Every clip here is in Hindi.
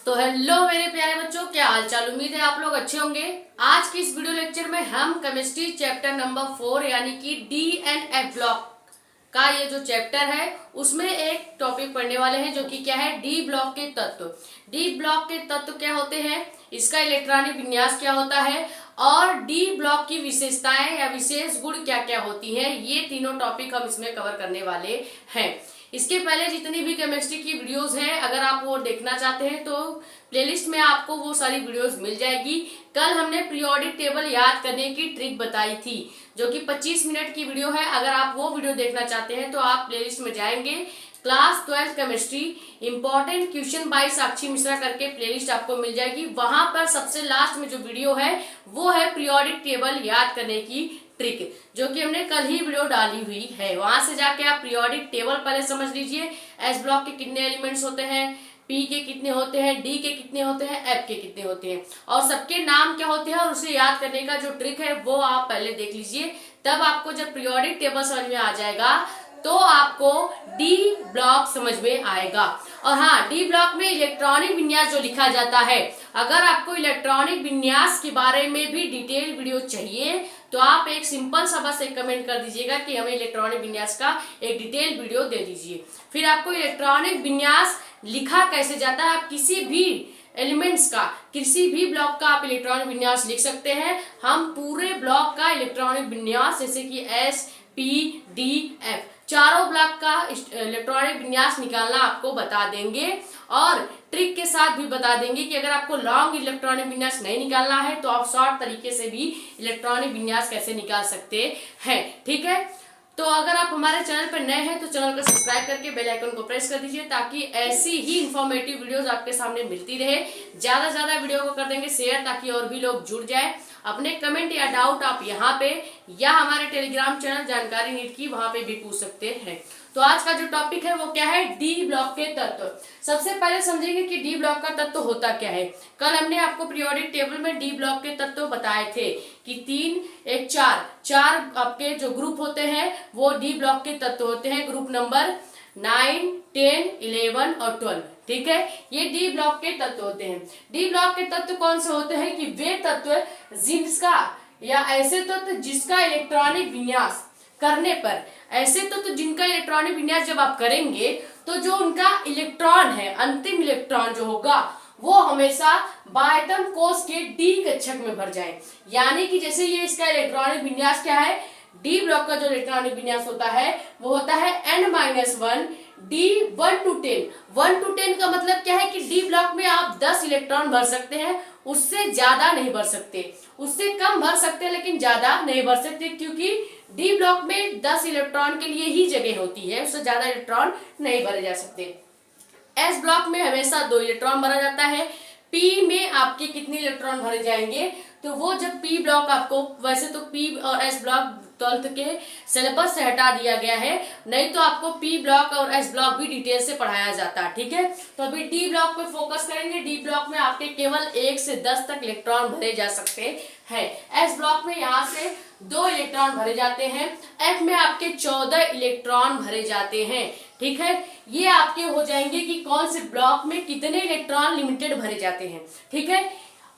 तो हेलो मेरे प्यारे बच्चों, क्या हाल चाल। उम्मीद है आप लोग अच्छे होंगे। आज की इस वीडियो लेक्चर में हम केमिस्ट्री चैप्टर नंबर 4 यानी कि डी एंड एफ ब्लॉक का ये जो चैप्टर है उसमें एक टॉपिक पढ़ने वाले हैं जो कि क्या है, डी ब्लॉक के तत्व। डी ब्लॉक के तत्व क्या होते हैं, इसका इलेक्ट्रॉनिक विन्यास क्या होता है और डी ब्लॉक की विशेषताएं या विशेष गुण क्या क्या होती हैं, ये तीनों टॉपिक हम इसमें कवर करने वाले हैं। इसके पहले जितनी भी केमिस्ट्री की वीडियोस हैं, अगर आप वो देखना चाहते हैं तो प्लेलिस्ट में आपको वो सारी वीडियोस मिल जाएगी। कल हमने पीरियोडिक टेबल याद करने की ट्रिक बताई थी जो कि 25 मिनट की वीडियो है। अगर आप वो वीडियो देखना चाहते हैं तो आप प्लेलिस्ट में जाएंगे, class 12 chemistry important question by Sakshi Mishra करके प्लेलिस्ट आपको मिल जाएगी। वहां पर सबसे लास्ट में जो वीडियो है वो है पीरियोडिक टेबल याद करने की ट्रिक, जो कि हमने कल ही वीडियो डाली हुई है। वहां से जाके आप पीरियोडिक टेबल पहले समझ लीजिए, एस ब्लॉक के कितने एलिमेंट्स होते हैं, पी के कितने होते हैं, डी के कितने होते हैं, एफ के कितने होते हैं और सबके नाम क्या होते हैं और उसे याद करने का जो ट्रिक है वो आप पहले देख लीजिए। तब आपको जब पीरियोडिक टेबल समझ में आ जाएगा तो आपको डी ब्लॉक समझ में आएगा। और हाँ, डी ब्लॉक में इलेक्ट्रॉनिक विन्यास जो लिखा जाता है, अगर आपको इलेक्ट्रॉनिक विन्यास के बारे में भी डिटेल वीडियो चाहिए तो आप एक सिंपल सा बस एक कमेंट कर दीजिएगा कि हमें इलेक्ट्रॉनिक विन्यास का एक डिटेल वीडियो दे दीजिए। फिर आपको इलेक्ट्रॉनिक विन्यास लिखा कैसे जाता है, आप किसी भी एलिमेंट्स का, किसी भी ब्लॉक का आप इलेक्ट्रॉनिक विन्यास लिख सकते हैं। हम पूरे ब्लॉक का इलेक्ट्रॉनिक विन्यास जैसे कि एस पी डी एफ चारों ब्लॉक का इलेक्ट्रॉनिक विन्यास निकालना आपको बता देंगे और ट्रिक के साथ भी बता देंगे कि अगर आपको लॉन्ग इलेक्ट्रॉनिक विन्यास नहीं निकालना है तो आप शॉर्ट तरीके से भी इलेक्ट्रॉनिक विन्यास कैसे निकाल सकते हैं। ठीक है, तो अगर आप हमारे चैनल पर नए हैं तो चैनल को सब्सक्राइब करके बेल आइकन को प्रेस कर दीजिए ताकि ऐसी ही इंफॉर्मेटिव वीडियोस आपके सामने मिलती रहे। ज्यादा से ज्यादा वीडियो को कर देंगे शेयर ताकि और भी लोग जुड़ जाए। अपने कमेंट या डाउट आप यहाँ पे या हमारे टेलीग्राम चैनल जानकारी नीट की वहां पे भी पूछ सकते हैं। तो आज का जो टॉपिक है वो क्या है, डी ब्लॉक के तत्व। सबसे पहले समझेंगे कि डी ब्लॉक का तत्व होता क्या है। कल हमने आपको पीरियोडिक टेबल में डी ब्लॉक के तत्व बताए थे कि 3 1 4 आपके जो ग्रुप होते हैं वो डी ब्लॉक के तत्व होते हैं। ग्रुप नंबर 9 10 11 और 12। ठीक है, ये डी ब्लॉक के तत्व होते हैं। डी ब्लॉक के तत्व कौन से होते हैं कि वे तत्व जिसका या ऐसे तत्व जिसका इलेक्ट्रॉनिक विन्यास करने पर, ऐसे तत्व जिनका इलेक्ट्रॉनिक विन्यास जब आप करेंगे तो जो उनका इलेक्ट्रॉन है, अंतिम इलेक्ट्रॉन जो होगा वो हमेशा बाह्यतम कोश के डी कक्षक में भर जाए। यानी कि जैसे ये इसका इलेक्ट्रॉनिक विन्यास क्या है, डी ब्लॉक का जो इलेक्ट्रॉनिक विन्यास होता है वो होता है n-1 डी 1 to 10। 1 to 10 का मतलब क्या है कि डी ब्लॉक में आप 10 इलेक्ट्रॉन भर सकते हैं, उससे ज्यादा नहीं भर सकते। उससे कम भर सकते हैं लेकिन ज्यादा नहीं भर सकते, क्योंकि डी ब्लॉक में 10 इलेक्ट्रॉन के लिए ही जगह होती है, उससे ज्यादा इलेक्ट्रॉन नहीं भरे जा सकते। एस ब्लॉक में हमेशा 2 इलेक्ट्रॉन भरा जाता है। पी में आपके कितने इलेक्ट्रॉन भरे जाएंगे, तो वो जब पी ब्लॉक आपको, वैसे तो पी और एस ब्लॉक 12th के सिलेबस से हटा दिया गया है, नहीं तो आपको पी ब्लॉक और एस ब्लॉक भी डिटेल से पढ़ाया जाता है। ठीक है, तो अभी डी ब्लॉक पे फोकस करेंगे। डी ब्लॉक में आपके केवल 1 से 10 तक इलेक्ट्रॉन भरे जा सकते हैं। एस ब्लॉक में यहाँ से 2 इलेक्ट्रॉन भरे जाते हैं। एफ में आपके 14 इलेक्ट्रॉन भरे जाते हैं। ठीक है, ये आपके हो जाएंगे कि कौन से ब्लॉक में कितने इलेक्ट्रॉन लिमिटेड भरे जाते हैं। ठीक है,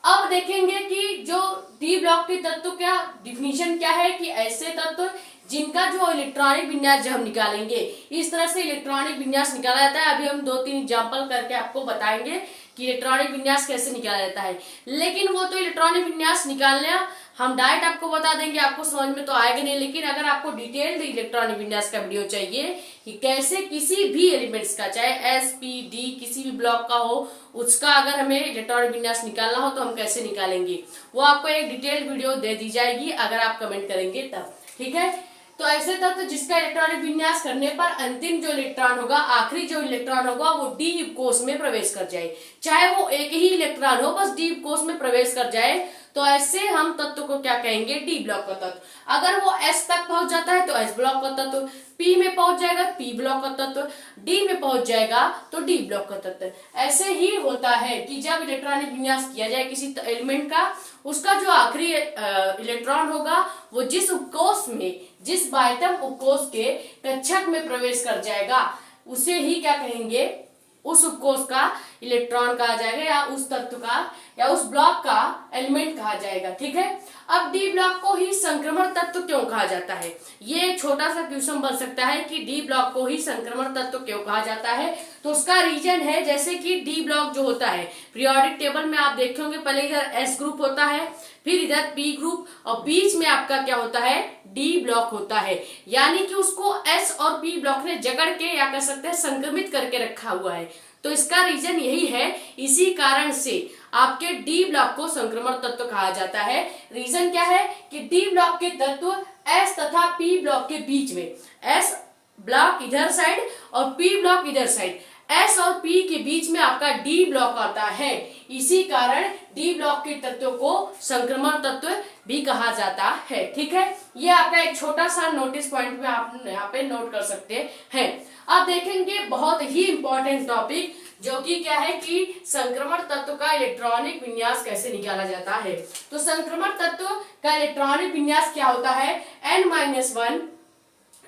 अब देखेंगे कि जो डी ब्लॉक के तत्व का डिफिनीशन क्या है कि ऐसे तत्व जिनका जो इलेक्ट्रॉनिक विन्यास जब हम निकालेंगे, इस तरह से इलेक्ट्रॉनिक विन्यास निकाला जाता है। अभी हम 2-3 एग्जांपल करके आपको बताएंगे कि इलेक्ट्रॉनिक विन्यास कैसे निकाला जाता है। लेकिन वो तो इलेक्ट्रॉनिक विन्यास निकालना हम डायरेक्ट आपको बता देंगे, आपको समझ में तो आएगा नहीं। लेकिन अगर आपको डिटेल्ड इलेक्ट्रॉनिक विन्यास का वीडियो चाहिए कि कैसे किसी भी एलिमेंट्स का, चाहे एस पी डी किसी भी ब्लॉक का हो, उसका अगर हमें इलेक्ट्रॉनिक विन्यास निकालना हो तो हम कैसे निकालेंगे, वो आपको एक डिटेल्ड वीडियो दे दी जाएगी अगर आप कमेंट करेंगे तब। ठीक है, तो ऐसे तत्व जिसका इलेक्ट्रॉनिक विन्यास करने पर अंतिम जो इलेक्ट्रॉन होगा, आखिरी जो इलेक्ट्रॉन होगा वो डी कोश में प्रवेश कर जाए, चाहे वो एक ही इलेक्ट्रॉन हो, बस डी कोश में प्रवेश कर जाए, तो ऐसे हम तत्व को क्या कहेंगे, डी ब्लॉक का तत्व। अगर वो एस तक पहुंच जाता है तो एस ब्लॉक का तत्व, पी में पहुंच जाएगा पी ब्लॉक का तत्व, डी में पहुंच जाएगा तो डी ब्लॉक का तत्व। ऐसे ही होता है कि जब इलेक्ट्रॉनिक विन्यास किया जाए किसी एलिमेंट का, उसका जो आखिरी इलेक्ट्रॉन होगा वो जिस उपकोष में, जिस बाह्यतम उपकोष के कक्षक में प्रवेश कर जाएगा उसे ही क्या कहेंगे, उस उपकोष का इलेक्ट्रॉन कहा जाएगा, या उस तत्व का या उस ब्लॉक का एलिमेंट कहा जाएगा। ठीक है, अब डी ब्लॉक को ही संक्रमण तत्व क्यों कहा जाता है, ये एक छोटा सा क्वेश्चन बन सकता है कि डी ब्लॉक को ही संक्रमण तत्व क्यों कहा जाता है। तो उसका रीजन है, जैसे कि डी ब्लॉक जो होता है पीरियोडिक टेबल में आप देखे होंगे, पहले इधर एस ग्रुप होता है, फिर इधर पी ग्रुप, और बीच में आपका क्या होता है, डी ब्लॉक होता है। यानी कि उसको एस और पी ब्लॉक ने जकड़ के, या कह सकते हैं संक्रमित करके रखा हुआ है। तो इसका रीजन यही है, इसी कारण से आपके डी ब्लॉक को संक्रमण तत्व कहा जाता है। रीजन क्या है कि डी ब्लॉक के तत्व एस तथा पी ब्लॉक के बीच में, एस ब्लॉक इधर साइड और पी ब्लॉक इधर साइड, एस और पी के बीच में आपका डी ब्लॉक आता है। इसी कारण डी ब्लॉक के तत्वों को संक्रमण तत्व भी कहा जाता है। ठीक है, ये आपका एक छोटा सा नोटिस पॉइंट में आप यहाँ पे नोट कर सकते हैं। अब देखेंगे बहुत ही इंपॉर्टेंट टॉपिक, जो कि क्या है कि संक्रमण तत्व का इलेक्ट्रॉनिक विन्यास कैसे निकाला जाता है। तो संक्रमण तत्व का इलेक्ट्रॉनिक विन्यास क्या होता है, n-1,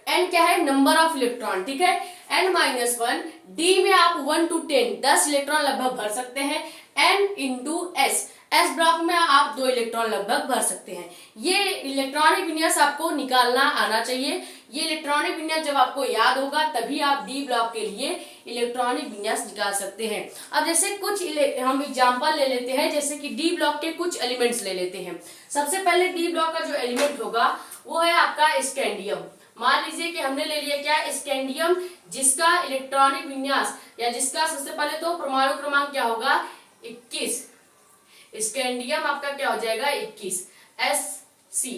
n क्या है, नंबर ऑफ इलेक्ट्रॉन। ठीक है, n-1, d में आप 1 to 10 इलेक्ट्रॉन लगभग भर सकते हैं, n into S, S block में आप 2 इलेक्ट्रॉन लगभग भर सकते हैं। ये इलेक्ट्रॉनिक विन्यास आपको निकालना आना चाहिए। ये इलेक्ट्रॉनिक विन्यास जब आपको याद होगा तभी आप डी ब्लॉक के लिए इलेक्ट्रॉनिक विन्यास निकाल सकते हैं। अब जैसे कुछ हम एग्जांपल ले लेते हैं, जैसे कि डी ब्लॉक के कुछ एलिमेंट्स ले लेते हैं। सबसे पहले डी ब्लॉक का जो एलिमेंट होगा वो है आपका स्कैंडियम। मान लीजिए कि हमने ले लिया क्या, स्कैंडियम, जिसका इलेक्ट्रॉनिक विन्यास या जिसका सबसे पहले तो परमाणु क्रमांक क्या होगा, 21। स्कैंडियम आपका क्या हो जाएगा, 21 Sc।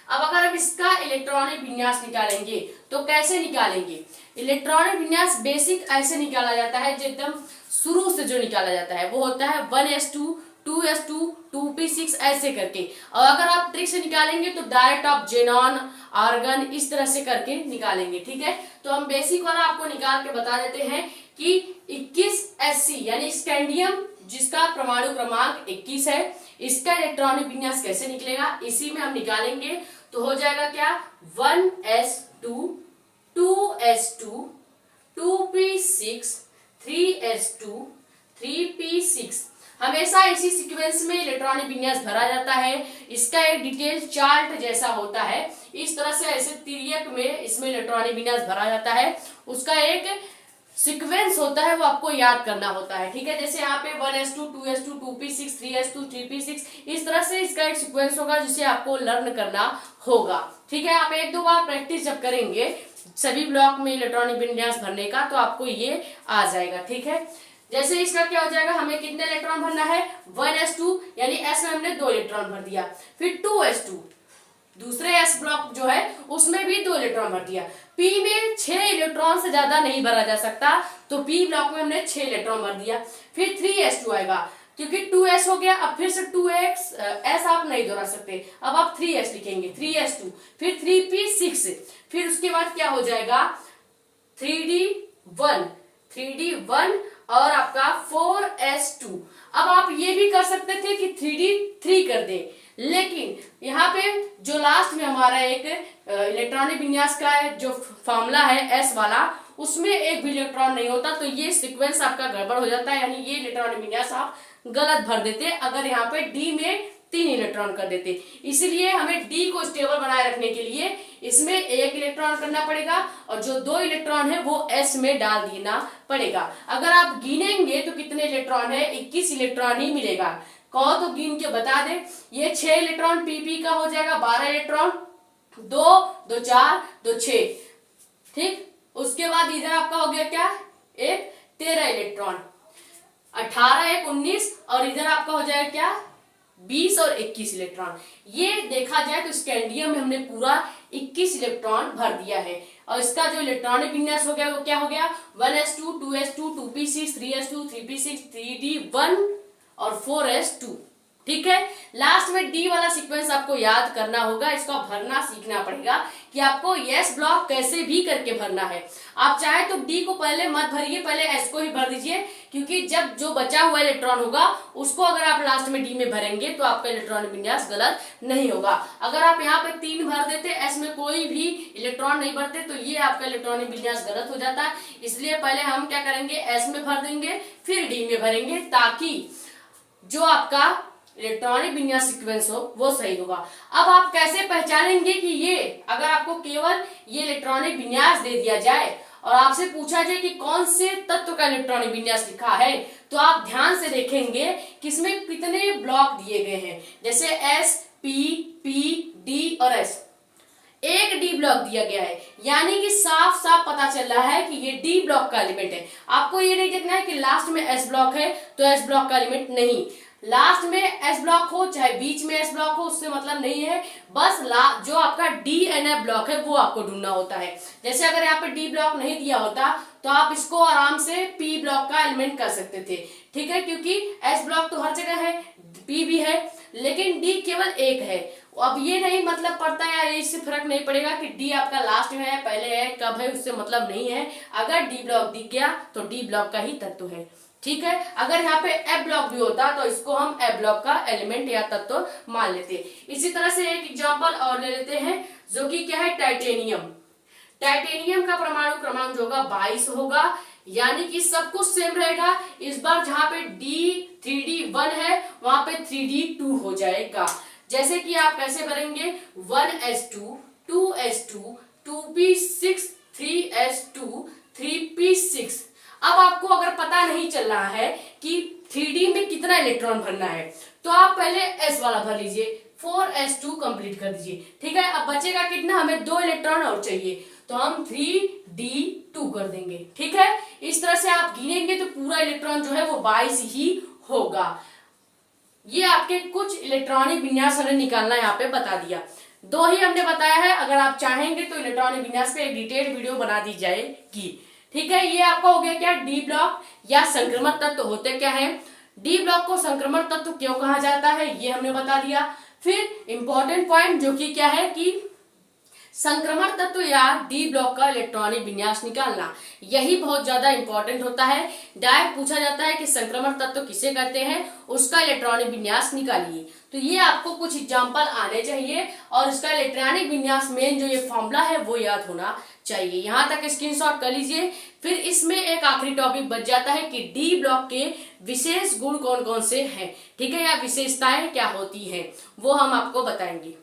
अब अगर हम इसका इलेक्ट्रॉनिक विन्यास निकालेंगे तो कैसे निकालेंगे, इलेक्ट्रॉनिक विन्यास बेसिक ऐसे निकाला जाता है, जो एकदम शुरू से जो निकाला जाता है वो होता है 1s2 2s2 2p6 ऐसे करके। और अगर आप ट्रिक से निकालेंगे तो डायरेक्ट आप जेनॉन आर्गन इस तरह से करके निकालेंगे। ठीक है, तो हम बेसिक वाला आपको निकाल के बता देते हैं कि 21Sc यानी स्कैंडियम, जिसका परमाणु क्रमांक 21 है, इसका इलेक्ट्रॉनिक विन्यास कैसे निकलेगा, इसी में हम निकालेंगे। तो हो जाएगा क्या, 1s2 2s2 2p6 3s2 3p6। हमेशा इसी सीक्वेंस में इलेक्ट्रॉनिक विन्यास भरा जाता है। इसका एक डिटेल चार्ट जैसा होता है, इस तरह से ऐसे तिर्यक में इसमें इलेक्ट्रॉनिक विन्यास भरा जाता है। उसका एक सीक्वेंस होता है, वो आपको याद करना होता है। ठीक है, जैसे यहाँ पे 1s2 2s2 2p6 3s2 3p6, इस तरह से इसका एक सीक्वेंस होगा जिसे आपको लर्न करना होगा। ठीक है, आप 1-2 बार प्रैक्टिस जब करेंगे सभी ब्लॉक में इलेक्ट्रॉनिक विन्यास भरने का, तो आपको ये आ जाएगा। ठीक है, जैसे इसका क्या हो जाएगा, हमें कितने इलेक्ट्रॉन भरना है, 1s2 यानी s में हमने 2 इलेक्ट्रॉन भर दिया, फिर 2s2 दूसरे s ब्लॉक जो है उसमें भी 2 इलेक्ट्रॉन भर दिया। p में 6 इलेक्ट्रॉन से ज्यादा नहीं भरा जा सकता, तो p ब्लॉक में हमने 6 इलेक्ट्रॉन भर दिया। फिर 3s2 आएगा, क्योंकि 2s हो गया, अब फिर से 2x s आप नहीं दोहरा सकते, अब आप 3s लिखेंगे, 3s2, फिर 3p6, फिर उसके बाद क्या हो जाएगा 3d1 और आपका 4s2। अब आप ये भी कर सकते थे कि 3d3 कर दे, लेकिन यहाँ पे जो लास्ट में हमारा एक इलेक्ट्रॉनिक विन्यास का जो फॉर्मूला है s वाला, उसमें एक भी इलेक्ट्रॉन नहीं होता, तो ये सीक्वेंस आपका गड़बड़ हो जाता है, यानी ये इलेक्ट्रॉनिक विन्यास आप गलत भर देते अगर यहाँ पे d में 3 इलेक्ट्रॉन कर देते। इसीलिए हमें d को स्टेबल बनाए रखने के लिए इसमें 1 इलेक्ट्रॉन करना पड़ेगा, और जो 2 इलेक्ट्रॉन है वो s में डाल देना पड़ेगा। अगर आप गिनेंगे तो कितने इलेक्ट्रॉन है, 21 इलेक्ट्रॉन ही मिलेगा। कहो तो गिन के बता दे, ये 6 इलेक्ट्रॉन pp का हो जाएगा 12 इलेक्ट्रॉन, 2 2 4 2 6। ठीक, उसके बाद इधर आपका हो गया क्या, एक 13 इलेक्ट्रॉन, 18 एक 19, और इधर आपका हो जाएगा क्या 20 और 21 इलेक्ट्रॉन। ये देखा जाए तो स्कैंडियम में हमने पूरा 21 इलेक्ट्रॉन भर दिया है, और इसका जो इलेक्ट्रॉनिक विन्यास हो गया वो क्या हो गया, 1s2 2s2 2p6 3s2 3p6 3d1 और 4s2। ठीक है। लास्ट में डी वाला सीक्वेंस आपको याद करना होगा, इसको भरना सीखना पड़ेगा कि आपको एस ब्लॉक कैसे भी करके भरना है। आप चाहे तो डी को पहले मत भरिए, पहले एस को ही भर दीजिए, क्योंकि जब जो बचा हुआ इलेक्ट्रॉन होगा उसको अगर आप लास्ट में डी में भरेंगे तो आपका इलेक्ट्रॉनिक विन्यास गलत नहीं होगा। अगर आप यहाँ पे 3 भर देते, एस में कोई भी इलेक्ट्रॉन नहीं भरते, तो ये आपका इलेक्ट्रॉनिक विन्यास गलत हो जाता है। इसलिए पहले हम क्या करेंगे, एस में भर देंगे, फिर डी में भरेंगे, ताकि जो आपका इलेक्ट्रॉनिक विन्यास सीक्वेंस हो वो सही होगा। अब आप कैसे पहचानेंगे कि ये, अगर आपको केवल ये इलेक्ट्रॉनिक विन्यास दे दिया जाए और आपसे पूछा जाए कि कौन से तत्व का इलेक्ट्रॉनिक विन्यास लिखा है, तो आप ध्यान से देखेंगे कि इसमें कितने ब्लॉक दिए गए हैं। जैसे एस, पी, पी, डी और एस, एक डी ब्लॉक दिया गया है, यानी कि साफ साफ पता चल रहा है कि ये डी ब्लॉक का एलिमेंट है। आपको ये नहीं देखना है कि लास्ट में एस ब्लॉक है तो एस ब्लॉक का एलिमेंट नहीं, लास्ट में एस ब्लॉक हो चाहे बीच में एस ब्लॉक हो, उससे मतलब नहीं है। बस जो आपका डी एन एफ ब्लॉक है वो आपको ढूंढना होता है। जैसे अगर यहाँ पे डी ब्लॉक नहीं दिया होता तो आप इसको आराम से पी ब्लॉक का एलिमेंट कर सकते थे, ठीक है, क्योंकि एस ब्लॉक तो हर जगह है, पी भी है, लेकिन डी केवल एक है। अब ये नहीं मतलब पड़ता है, इससे फर्क नहीं पड़ेगा कि डी आपका लास्ट में है, पहले है, कब है, उससे मतलब नहीं है। अगर डी ब्लॉक दिख गया तो डी ब्लॉक का ही तत्व है, ठीक है। अगर यहाँ पे एफ ब्लॉक भी होता तो इसको हम एफ ब्लॉक का एलिमेंट या तत्व मान लेते। इसी तरह से एक एग्जांपल और ले लेते हैं, जो कि क्या है, टाइटेनियम। टाइटेनियम का परमाणु क्रमांक जो होगा 22 होगा, यानी कि सब कुछ सेम रहेगा। इस बार जहां पे D3D1 है वहां पे 3D2 हो जाएगा। जैसे कि आप कैसे भरेंगे, 1s2, 2s2, 2p6, 3s2, 3p6। अब आपको अगर पता नहीं चल रहा है कि 3D में कितना इलेक्ट्रॉन भरना है, तो आप पहले S वाला भर लीजिए, 4s2 कंप्लीट कर दीजिए, ठीक है। अब बचेगा कितना, हमें 2 इलेक्ट्रॉन और चाहिए, तो हम 3d2 कर देंगे, ठीक है। इस तरह से आप गिनेंगे तो पूरा इलेक्ट्रॉन जो है वो 22 ही होगा। ये आपके कुछ इलेक्ट्रॉनिक विन्यास हमने निकालना यहाँ पे बता दिया। 2 ही हमने बताया है, अगर आप चाहेंगे तो इलेक्ट्रॉनिक विन्यास पे एक डिटेल्ड वीडियो बना दी जाएगी, ठीक है। ये आपका हो गया क्या, डी ब्लॉक या संक्रमण तत्व होते क्या है। डी ब्लॉक को संक्रमण तत्व क्यों कहा जाता है ये हमने बता दिया। फिर इंपॉर्टेंट पॉइंट जो कि क्या है कि संक्रमण तत्व या डी ब्लॉक का इलेक्ट्रॉनिक विन्यास निकालना, यही बहुत ज्यादा इंपॉर्टेंट होता है। डायरेक्ट पूछा जाता है कि संक्रमण तत्व किसे कहते हैं, उसका इलेक्ट्रॉनिक विन्यास निकालिए। तो ये आपको कुछ एग्जांपल आने चाहिए और इसका इलेक्ट्रॉनिक विन्यास मेन जो ये फॉर्मूला है वो याद होना चाहिए। यहाँ तक स्क्रीनशॉट कर लीजिए। फिर इसमें एक आखिरी टॉपिक बच जाता है कि डी ब्लॉक के विशेष गुण कौन कौन से हैं, ठीक है, या विशेषताएं क्या होती हैं, वो हम आपको बताएंगे।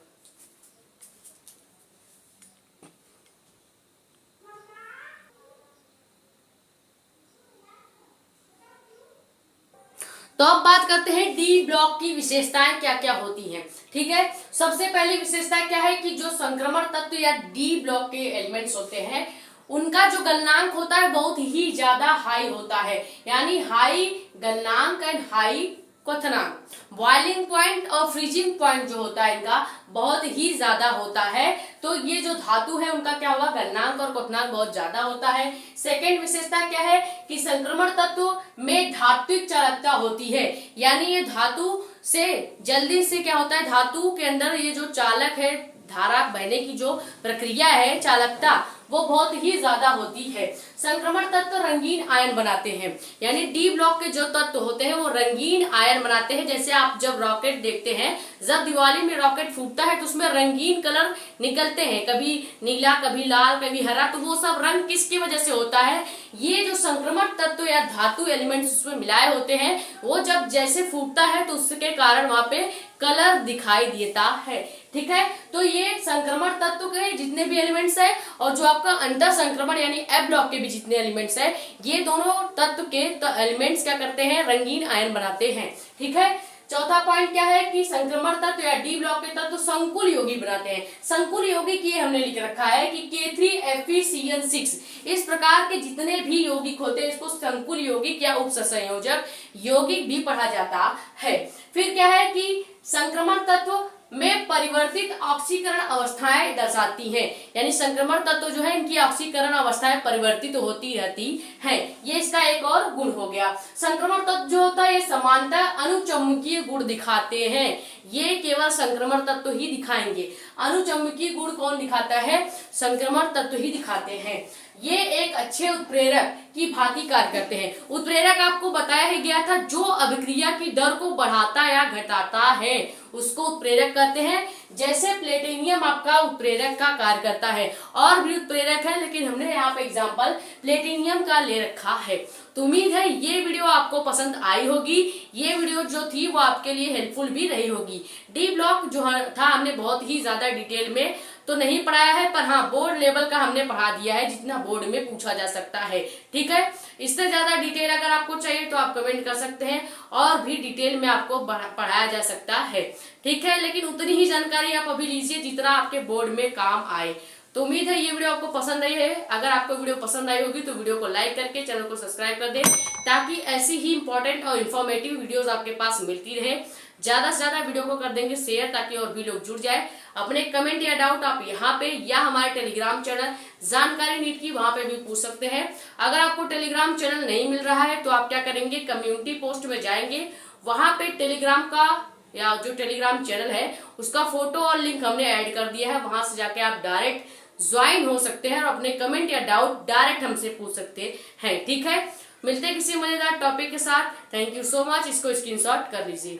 तो अब बात करते हैं डी ब्लॉक की विशेषताएं क्या क्या होती हैं, ठीक है। सबसे पहली विशेषता क्या है कि जो संक्रमण तत्व या डी ब्लॉक के एलिमेंट्स होते हैं उनका जो गलनांक होता है बहुत ही ज्यादा हाई होता है, यानी हाई गलनांक एंड हाई क्वथनांक। बॉइलिंग पॉइंट और फ्रीजिंग पॉइंट जो होता है इनका बहुत ही ज्यादा होता है। तो ये जो धातु है उनका क्या होगा, गलनांक और क्वथनांक बहुत ज्यादा होता है। सेकेंड विशेषता क्या है कि संक्रमण तत्व में धात्विक चालकता होती है, यानी ये धातु से जल्दी से क्या होता है, धातु के अंदर ये जो चालक है, धारा बहने की जो प्रक्रिया है, चालकता, वो बहुत ही ज्यादा होती है। संक्रमण तत्व रंगीन आयन बनाते हैं, यानी डी ब्लॉक के जो तत्व होते हैं वो रंगीन आयन बनाते हैं। जैसे आप जब रॉकेट देखते हैं, जब दिवाली में रॉकेट फूटता है तो उसमें रंगीन कलर निकलते हैं, कभी नीला, कभी लाल, कभी हरा, तो वो सब रंग किसकी वजह से होता है, ये जो संक्रमण तत्व या धातु एलिमेंट्स उसमें मिलाए होते हैं, वो जब जैसे फूटता है तो उसके कारण वहां पे कलर दिखाई देता है, ठीक है। तो ये संक्रमण तत्व के जितने भी एलिमेंट्स है और जो आपका अंतर संक्रमण यानी एफ ब्लॉक के भी जितने एलिमेंट्स है, ये दोनों तत्व के एलिमेंट्स क्या करते हैं, रंगीन आयन बनाते हैं, ठीक है। चौथा पॉइंट क्या है कि संक्रमण तत्व या डी ब्लॉक के तत्व संकुल यौगिक बनाते हैं। संकुल यौगिक ये हमने लिख रखा है कि K3FeCN6, इस प्रकार के जितने भी यौगिक होते हैं इसको संकुल यौगिक या उपसंयोजक यौगिक भी पढ़ा जाता है। फिर क्या है कि संक्रमण तत्व में परिवर्तित ऑक्सीकरण अवस्थाएं दर्शाती हैं। यानी संक्रमण तत्व जो है इनकी ऑक्सीकरण अवस्थाएं परिवर्तित होती रहती हैं। ये इसका एक और गुण हो गया। संक्रमण तत्व जो होता है ये समानतः अनुचुंबकीय गुण दिखाते हैं। ये केवल संक्रमण तत्व ही दिखाएंगे। अनुचुंबकीय गुण कौन दिखाता है? संक्रमण तत्व ही दिखाते हैं। ये एक अच्छे उत्प्रेरक की भांति कार्य करते हैं। उत्प्रेरक आपको बताया ही गया था, जो अभिक्रिया की दर को बढ़ाता या घटाता है उसको उत्प्रेरक कहते हैं। जैसे प्लेटिनियम आपका उत्प्रेरक का कार्य करता है, और भी उत्प्रेरक है लेकिन हमने यहाँ पे एग्जांपल प्लेटिनियम का ले रखा है। तो उम्मीद है ये वीडियो आपको पसंद आई होगी। ये वीडियो जो थी वो आपके लिए हेल्पफुल भी रही होगी। डी ब्लॉक जो था हमने बहुत ही ज्यादा डिटेल में तो नहीं पढ़ाया है, पर हाँ बोर्ड लेवल का हमने पढ़ा दिया है जितना बोर्ड में पूछा जा सकता है। ठीक है, इससे ज्यादा डिटेल अगर आपको चाहिए तो आप कमेंट कर सकते हैं, और भी डिटेल में आपको पढ़ाया जा सकता है। ठीक है, लेकिन उतनी ही जानकारी आप अभी लीजिए जितना आपके बोर्ड में काम आए। तो उम्मीद है ये वीडियो आपको पसंद आई है। अगर आपको वीडियो पसंद आई होगी तो वीडियो को लाइक करके चैनल को सब्सक्राइब कर दें, ताकि ऐसी ही इंपॉर्टेंट और इन्फॉर्मेटिव वीडियोस आपके पास मिलती रहे। ज्यादा से ज्यादा वीडियो को कर देंगे शेयर, ताकि और भी लोग जुड़ जाए। अपने कमेंट या डाउट आप यहाँ पे या हमारे टेलीग्राम चैनल जानकारी नीट की वहां पे भी पूछ सकते हैं। अगर आपको टेलीग्राम चैनल नहीं मिल रहा है तो आप क्या करेंगे, कम्युनिटी पोस्ट में जाएंगे, वहां पे टेलीग्राम का या जो टेलीग्राम चैनल है उसका फोटो और लिंक हमने ऐड कर दिया है। वहां से जाके आप डायरेक्ट ज्वाइन हो सकते हैं और अपने कमेंट या डाउट डायरेक्ट हमसे पूछ सकते हैं। ठीक है, मिलते हैं किसी मजेदार टॉपिक के साथ। Thank you so much. इसको स्क्रीनशॉट कर लीजिए।